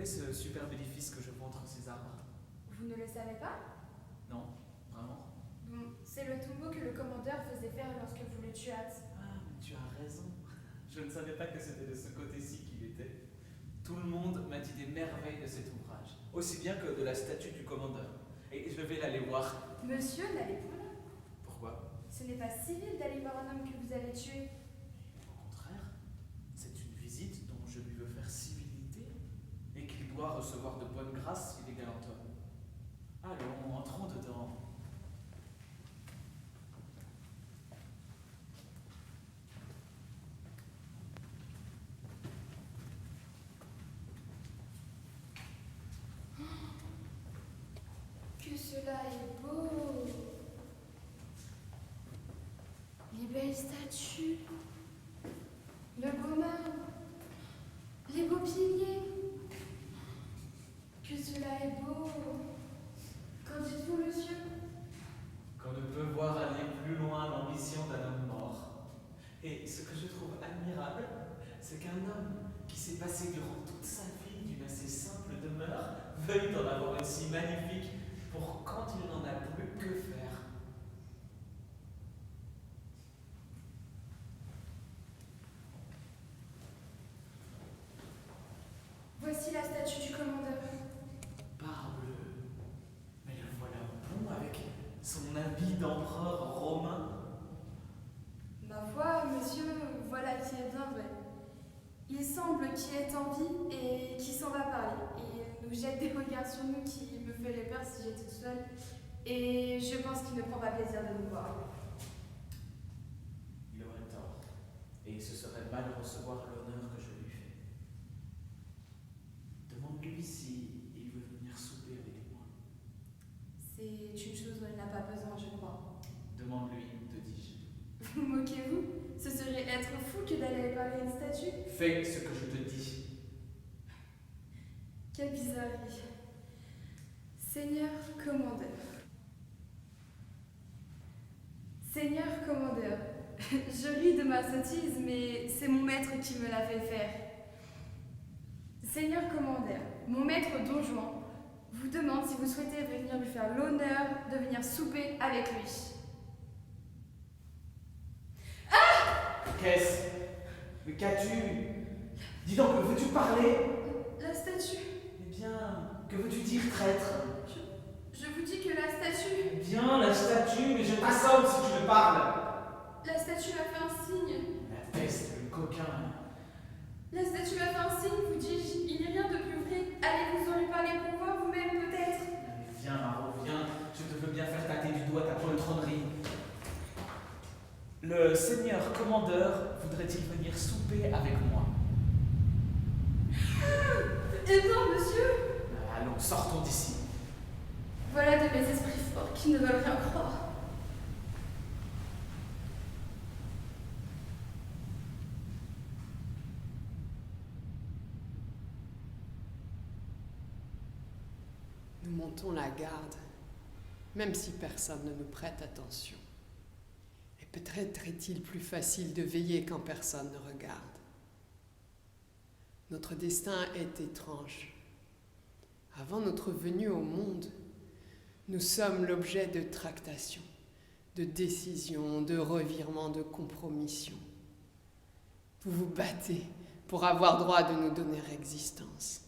est ce superbe édifice que je vois entre ces arbres? Vous ne le savez pas? Non, vraiment. Bon, c'est le tombeau que le commandeur faisait faire lorsque vous le tuâtes. Ah, mais tu as raison. Je ne savais pas que c'était de ce côté-ci qu'il était. Tout le monde m'a dit des merveilles de cet ouvrage, aussi bien que de la statue du commandeur. Et je vais l'aller voir. Monsieur, n'allez point là. Pourquoi? Ce n'est pas civil d'aller voir un homme que vous avez tué. Au contraire, c'est une visite dont je lui veux faire civilité et qu'il doit recevoir de bonnes grâces s'il est galant homme. Allons, entrons dedans. Que cela est beau! Les belles statues, le beau marbre, les beaux piliers. Que cela est beau! Qu'en dites-vous, monsieur? Qu'on ne peut voir aller plus loin l'ambition d'un homme mort. Et ce que je trouve admirable, c'est qu'un homme qui s'est passé durant toute sa vie d'une assez simple demeure veuille en avoir une si magnifique pour quand il n'en a plus que faire. Voici la statue du commandeur. Parbleu, mais le voilà bon avec son habit d'empereur romain. Ma foi, monsieur, voilà qui est bien vrai. Il semble qu'il est en vie et qu'il s'en va parler. Et nous jette des regards sur nous qui me feraient peur si j'étais toute seule. Et je pense qu'il ne prend pas plaisir de nous voir. Il aurait tort, et il se serait mal recevoir l'honneur que je lui fais. Demande-lui si il veut venir souper avec moi. C'est une chose dont il n'a pas besoin, je crois. Demande-lui, te dis-je. Vous moquez-vous? Ce serait être fou que d'aller parler à une statue. Fais ce que je te dis. Quelle bizarrerie. Seigneur commandeur. Seigneur commandeur, je ris de ma sottise, mais c'est mon maître qui me l'a fait faire. Seigneur commandeur, mon maître Don Juan vous demande si vous souhaitez venir lui faire l'honneur de venir souper avec lui. Qu'est-ce? Mais qu'as-tu? Dis donc, que veux-tu parler? La statue. Eh bien, que veux-tu dire, traître? Je vous dis que la statue. Eh bien, la statue, mais je t'assomme si tu me parles. La statue m'a fait un signe. La peste, le coquin. La statue m'a fait un signe, vous dis-je. Il n'y a rien de plus vrai. Allez, vous en lui parler pour voir vous-même peut-être. Allez, viens, Marot, viens. Je te veux bien faire tâter du doigt ta poltronnerie. Le seigneur commandeur voudrait-il venir souper avec moi? Eh bien, monsieur. Allons, sortons d'ici. Voilà de mes esprits forts qui ne veulent rien croire. Nous montons la garde, même si personne ne nous prête attention. Et peut-être est-il plus facile de veiller quand personne ne regarde. Notre destin est étrange. Avant notre venue au monde, nous sommes l'objet de tractations, de décisions, de revirements, de compromissions. Vous vous battez pour avoir droit de nous donner existence.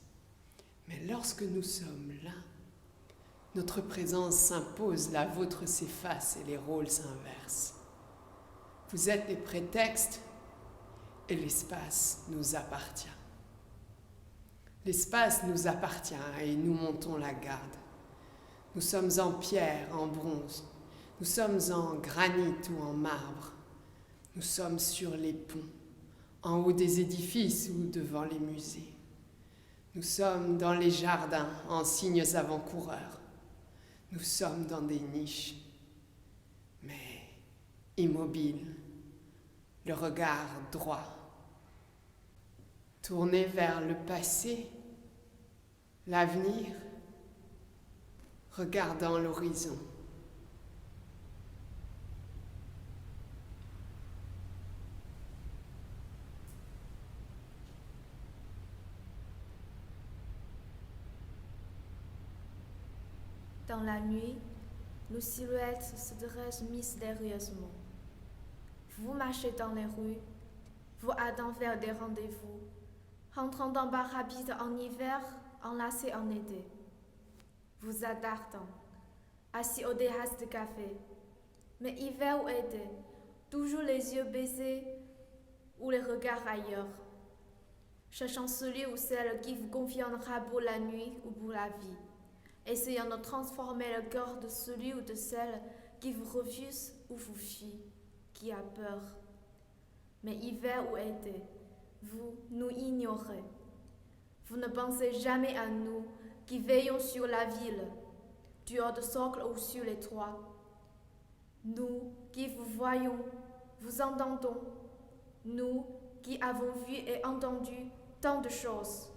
Mais lorsque nous sommes là, notre présence s'impose, la vôtre s'efface et les rôles s'inversent. Vous êtes les prétextes et l'espace nous appartient. L'espace nous appartient et nous montons la garde. Nous sommes en pierre, en bronze. Nous sommes en granit ou en marbre. Nous sommes sur les ponts, en haut des édifices ou devant les musées. Nous sommes dans les jardins, en signes avant-coureurs. Nous sommes dans des niches, mais immobiles, le regard droit. Tourné vers le passé, l'avenir, regardant l'horizon. Dans la nuit, nos silhouettes se dressent mystérieusement. Vous marchez dans les rues, vous hâtant vers des rendez-vous, rentrant dans bar rapides en hiver, enlacés en été. Vous attardant, assis aux terrasses de café, mais hiver ou été, toujours les yeux baissés ou les regards ailleurs, cherchant celui ou celle qui vous conviendra pour la nuit ou pour la vie, essayant de transformer le cœur de celui ou de celle qui vous refuse ou vous fuit, qui a peur. Mais hiver ou été, vous nous ignorez. Vous ne pensez jamais à nous qui veillons sur la ville, du haut de socle ou sur les toits. Nous qui vous voyons, vous entendons, nous qui avons vu et entendu tant de choses.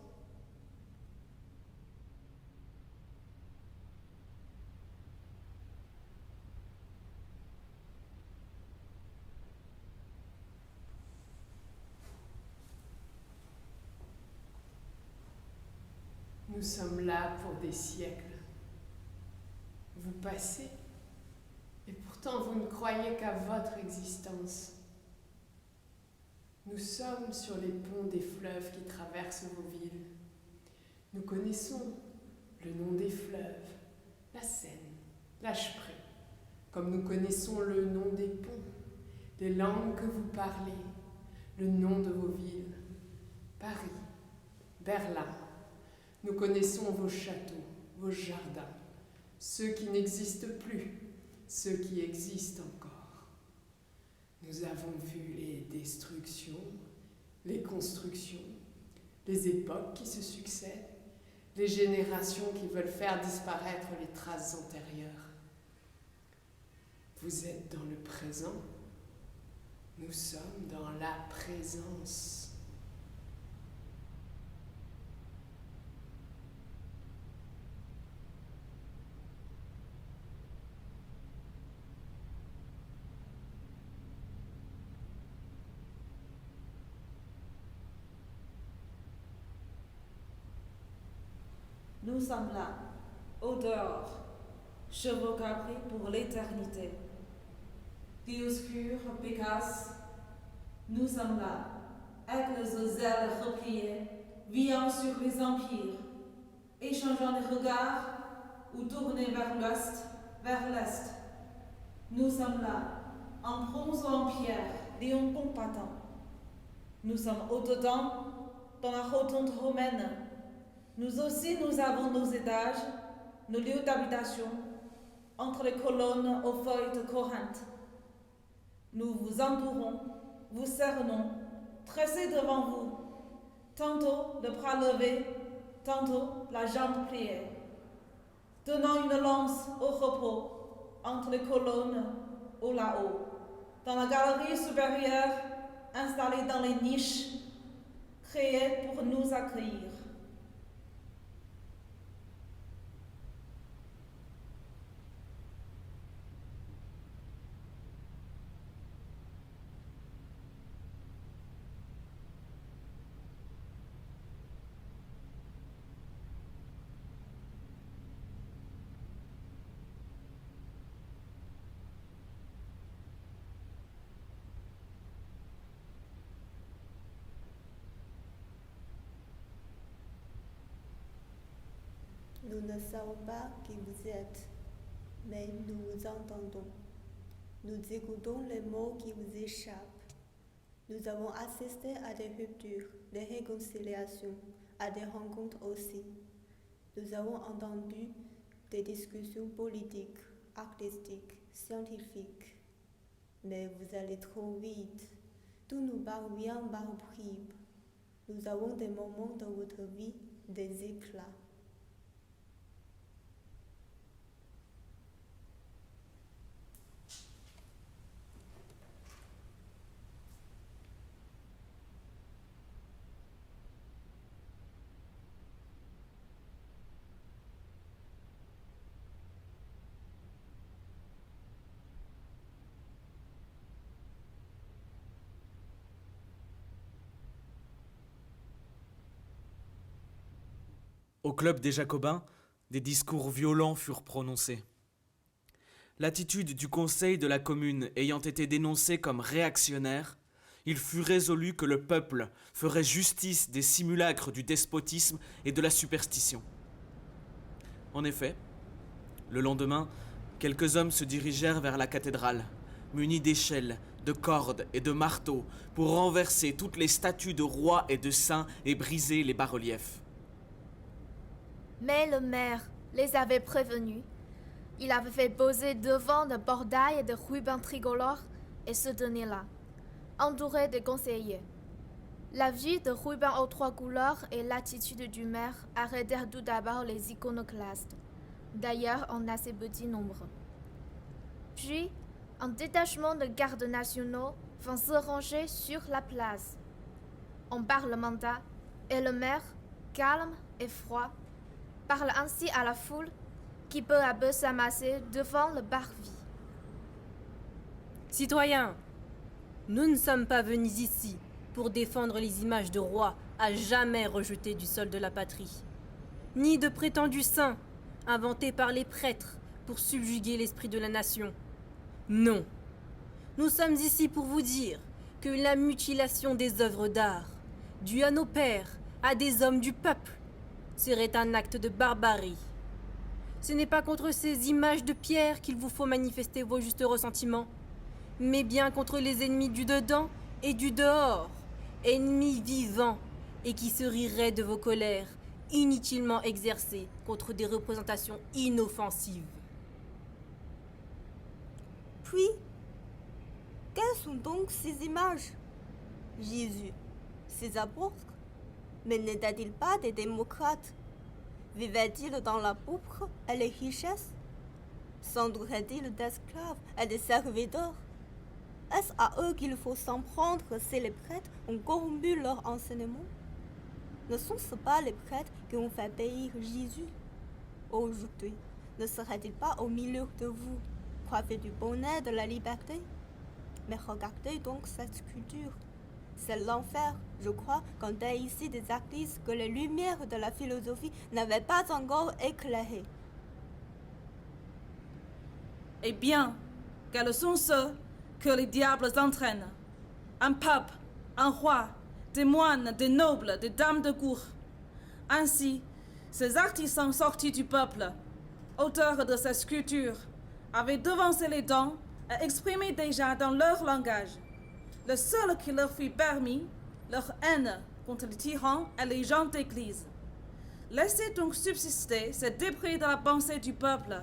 Nous sommes là pour des siècles. Vous passez, et pourtant vous ne croyez qu'à votre existence. Nous sommes sur les ponts des fleuves qui traversent vos villes. Nous connaissons le nom des fleuves, la Seine, la Spree, comme nous connaissons le nom des ponts, des langues que vous parlez, le nom de vos villes, Paris, Berlin. Nous connaissons vos châteaux, vos jardins, ceux qui n'existent plus, ceux qui existent encore. Nous avons vu les destructions, les constructions, les époques qui se succèdent, les générations qui veulent faire disparaître les traces antérieures. Vous êtes dans le présent, nous sommes dans la présence. Nous sommes là, au dehors, chevaux capris pour l'éternité. Dioscure, Pécasse, nous sommes là, aigles aux ailes repliées, veillant sur les empires, échangeant les regards ou tournés vers l'ouest, vers l'est. Nous sommes là, en bronze ou en pierre, lions combattants. Nous sommes au-dedans, dans la rotonde romaine. Nous aussi, nous avons nos étages, nos lieux d'habitation, entre les colonnes aux feuilles de Corinthe. Nous vous entourons, vous cernons, tressés devant vous, tantôt le bras levé, tantôt la jambe pliée, donnant une lance au repos, entre les colonnes ou là-haut, dans la galerie supérieure, installée dans les niches, créées pour nous accueillir. Nous ne savons pas qui vous êtes, mais nous vous entendons. Nous écoutons les mots qui vous échappent. Nous avons assisté à des ruptures, des réconciliations, à des rencontres aussi. Nous avons entendu des discussions politiques, artistiques, scientifiques. Mais vous allez trop vite. Tout nous parvient par bribes. Nous avons des moments dans votre vie, des éclats. Au club des Jacobins, Des discours violents furent prononcés. L'attitude du conseil de la commune ayant été dénoncée comme réactionnaire, il fut résolu que le peuple ferait justice des simulacres du despotisme et de la superstition. En effet, le lendemain, quelques hommes se dirigèrent vers la cathédrale, munis d'échelles, de cordes et de marteaux, pour renverser toutes les statues de rois et de saints et briser les bas-reliefs. Mais le maire les avait prévenus. Il avait fait poser devant le portail de rubans tricolores et se tenait là, entouré de conseillers. La vue de rubans aux 3 couleurs et l'attitude du maire arrêtèrent tout d'abord les iconoclastes, d'ailleurs en assez petit nombre. Puis, un détachement de gardes nationaux vint se ranger sur la place. On parlementa, et le maire, calme et froid, parle ainsi à la foule qui peu à peu s'amassait devant le parvis. Citoyens, nous ne sommes pas venus ici pour défendre les images de rois à jamais rejetées du sol de la patrie, ni de prétendus saints inventés par les prêtres pour subjuguer l'esprit de la nation. Non, nous sommes ici pour vous dire que la mutilation des œuvres d'art, due à nos pères, à des hommes du peuple, serait un acte de barbarie. Ce n'est pas contre ces images de pierre qu'il vous faut manifester vos justes ressentiments, mais bien contre les ennemis du dedans et du dehors, ennemis vivants et qui se riraient de vos colères inutilement exercées contre des représentations inoffensives. Puis, quelles sont donc ces images? Jésus, ses apôtres, mais n'étaient-ils pas des démocrates? Vivaient-ils dans la pourpre et les richesses? S'entouraient-ils d'esclaves et de serviteurs? Est-ce à eux qu'il faut s'en prendre si les prêtres ont corrompu leur enseignement? Ne sont-ce pas les prêtres qui ont fait périr Jésus? Aujourd'hui, ne serait-il pas au milieu de vous, coiffé du bonnet de la liberté? Mais regardez donc cette sculpture. C'est l'enfer, je crois, quand est ici des artistes que les lumières de la philosophie n'avaient pas encore éclairées. Eh bien, quels sont ceux que les diables entraînent? Un pape, un roi, des moines, des nobles, des dames de cour. Ainsi, ces artistes sont sortis du peuple, auteurs de ces sculptures, avaient devancé les dents et exprimé déjà dans leur langage le seul qui leur fut permis, leur haine contre les tyrans et les gens d'église. Laissez donc subsister ces débris de la pensée du peuple,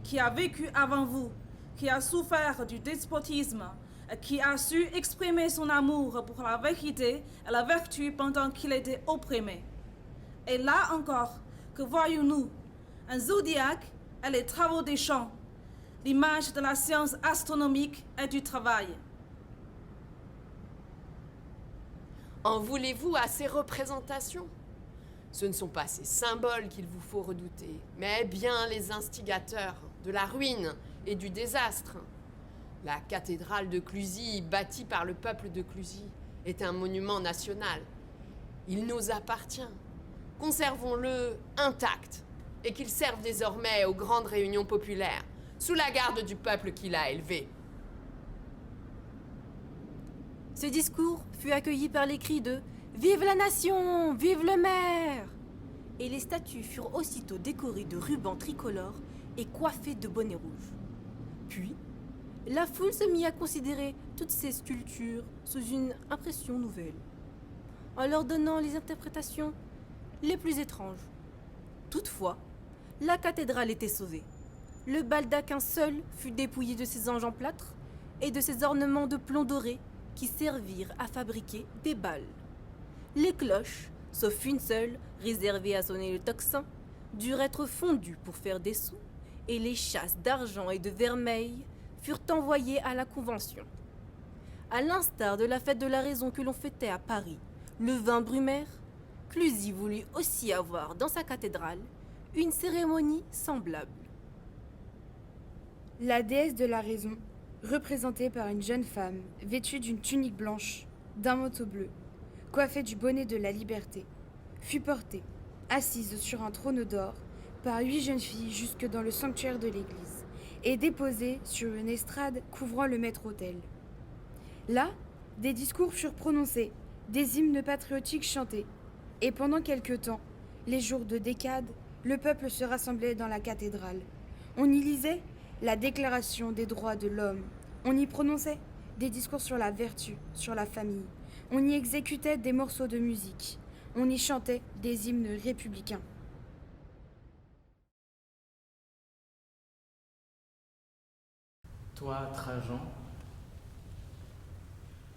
qui a vécu avant vous, qui a souffert du despotisme, et qui a su exprimer son amour pour la vérité et la vertu pendant qu'il était opprimé. Et là encore, que voyons-nous? Un zodiaque et les travaux des champs, l'image de la science astronomique et du travail. En voulez-vous à ces représentations? Ce ne sont pas ces symboles qu'il vous faut redouter, mais bien les instigateurs de la ruine et du désastre. La cathédrale de Clusy, bâtie par le peuple de Clusy, est un monument national. Il nous appartient. Conservons-le intact et qu'il serve désormais aux grandes réunions populaires, sous la garde du peuple qui l'a élevé. Ce discours fut accueilli par les cris de « Vive la nation! Vive le maire !» Et les statues furent aussitôt décorées de rubans tricolores et coiffées de bonnets rouges. Puis, la foule se mit à considérer toutes ces sculptures sous une impression nouvelle, en leur donnant les interprétations les plus étranges. Toutefois, la cathédrale était sauvée. Le baldaquin seul fut dépouillé de ses anges en plâtre et de ses ornements de plomb doré qui servirent à fabriquer des balles. Les cloches, sauf une seule, réservée à sonner le tocsin, durent être fondues pour faire des sous, et les chasses d'argent et de vermeil furent envoyées à la Convention. À l'instar de la fête de la raison que l'on fêtait à Paris, le 20 Brumaire, Clusy voulut aussi avoir dans sa cathédrale une cérémonie semblable. La déesse de la raison, représentée par une jeune femme vêtue d'une tunique blanche, d'un manteau bleu, coiffée du bonnet de la liberté, fut portée, assise sur un trône d'or, par 8 jeunes filles jusque dans le sanctuaire de l'église et déposée sur une estrade couvrant le maître-autel. Là, des discours furent prononcés, des hymnes patriotiques chantés, et pendant quelque temps, les jours de décade, le peuple se rassemblait dans la cathédrale. On y lisait la Déclaration des droits de l'homme, on y prononçait des discours sur la vertu, sur la famille, on y exécutait des morceaux de musique, on y chantait des hymnes républicains. Toi, Trajan,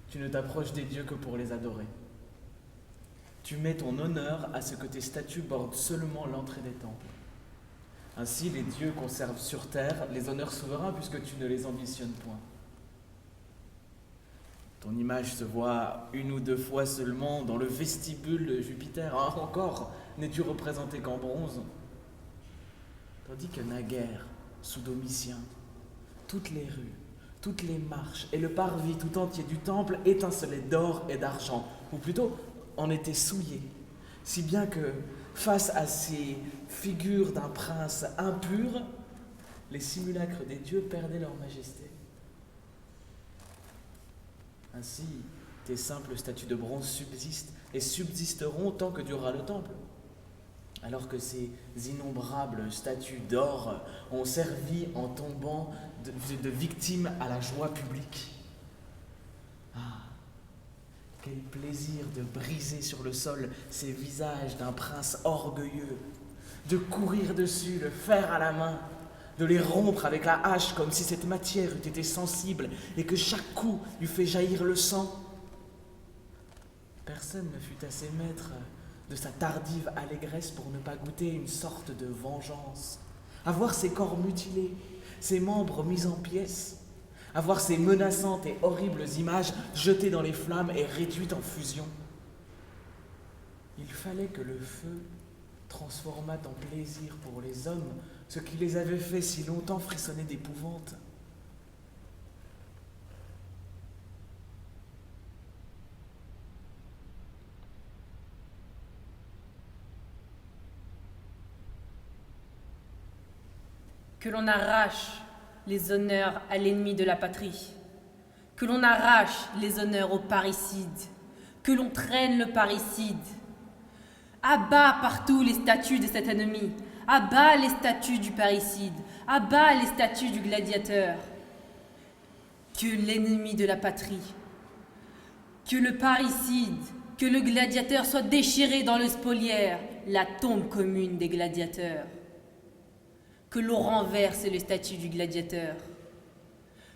tu ne t'approches des dieux que pour les adorer. Tu mets ton honneur à ce que tes statues bordent seulement l'entrée des temples. Ainsi, les dieux conservent sur terre les honneurs souverains puisque tu ne les ambitionnes point. Ton image se voit une ou deux fois seulement dans le vestibule de Jupiter. Encore, n'es-tu représenté qu'en bronze. Tandis que naguère, sous Domitien, toutes les rues, toutes les marches et le parvis tout entier du temple étincelaient d'or et d'argent, ou plutôt en étaient souillés, si bien que, face à ces figures d'un prince impur, les simulacres des dieux perdaient leur majesté. Ainsi, tes simples statues de bronze subsistent et subsisteront tant que durera le temple, alors que ces innombrables statues d'or ont servi en tombant de victimes à la joie publique. Ah, quel plaisir de briser sur le sol ces visages d'un prince orgueilleux, de courir dessus, le fer à la main, de les rompre avec la hache comme si cette matière eût été sensible et que chaque coup eût fait jaillir le sang. Personne ne fut assez maître de sa tardive allégresse pour ne pas goûter une sorte de vengeance, à voir ses corps mutilés, ses membres mis en pièces, à voir ces menaçantes et horribles images jetées dans les flammes et réduites en fusion. Il fallait que le feu transformât en plaisir pour les hommes ce qui les avait fait si longtemps frissonner d'épouvante. Que l'on arrache les honneurs à l'ennemi de la patrie, que l'on arrache les honneurs au parricide, que l'on traîne le parricide. À bas partout les statues de cet ennemi, à bas les statues du parricide, à bas les statues du gladiateur. Que l'ennemi de la patrie, que le parricide, que le gladiateur soit déchiré dans le spoliaire, la tombe commune des gladiateurs. Que l'on renverse les statues du gladiateur,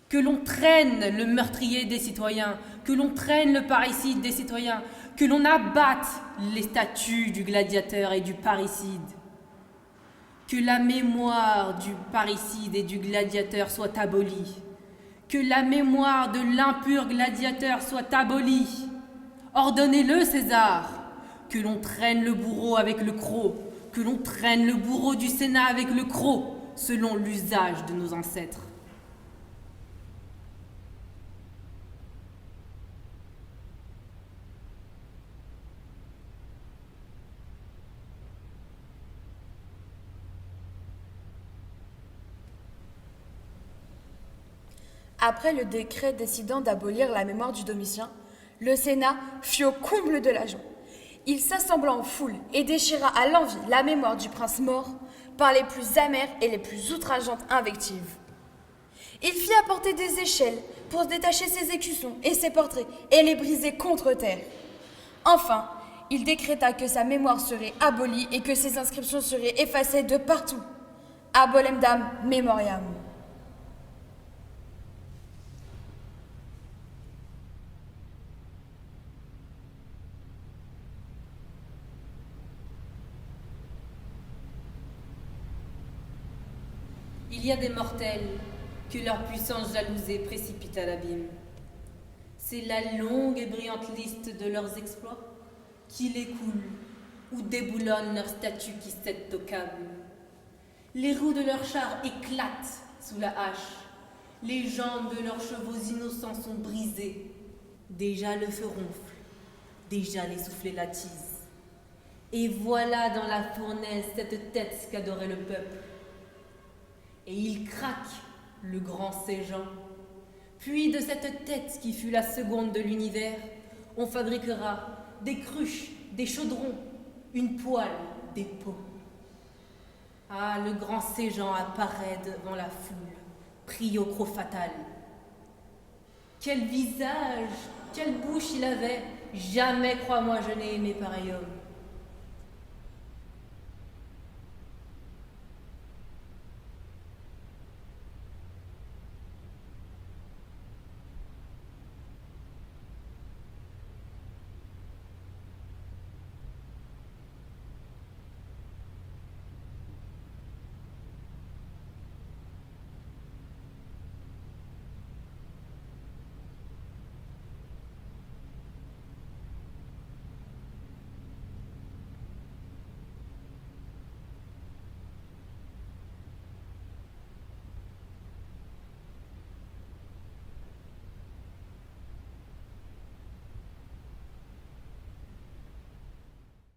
que l'on traîne le meurtrier des citoyens, que l'on traîne le parricide des citoyens, que l'on abatte les statues du gladiateur et du parricide, que la mémoire du parricide et du gladiateur soit abolie, que la mémoire de l'impur gladiateur soit abolie. Ordonnez-le, César, que l'on traîne le bourreau avec le croc, que l'on traîne le bourreau du Sénat avec le croc, selon l'usage de nos ancêtres. Après le décret décidant d'abolir la mémoire du Domitien, le Sénat fut au comble de la joie. Il s'assembla en foule et déchira à l'envi la mémoire du prince mort par les plus amères et les plus outrageantes invectives. Il fit apporter des échelles pour détacher ses écussons et ses portraits et les briser contre terre. Enfin, il décréta que sa mémoire serait abolie et que ses inscriptions seraient effacées de partout. Abolemdam memoriam. Il y a des mortels que leur puissance jalousée précipite à l'abîme. C'est la longue et brillante liste de leurs exploits qui les coule ou déboulonne leurs statues qui cèdent au câble. Les roues de leurs chars éclatent sous la hache. Les jambes de leurs chevaux innocents sont brisées. Déjà le feu ronfle, déjà l'essoufflé l'attise. Et voilà dans la fournaise cette tête qu'adorait le peuple. Et il craque, le grand Séjean. Puis de cette tête qui fut la seconde de l'univers, on fabriquera des cruches, des chaudrons, une poêle, des pots. Ah, le grand Séjean apparaît devant la foule, pris au croc fatal. Quel visage, quelle bouche il avait, jamais, crois-moi, je n'ai aimé pareil homme.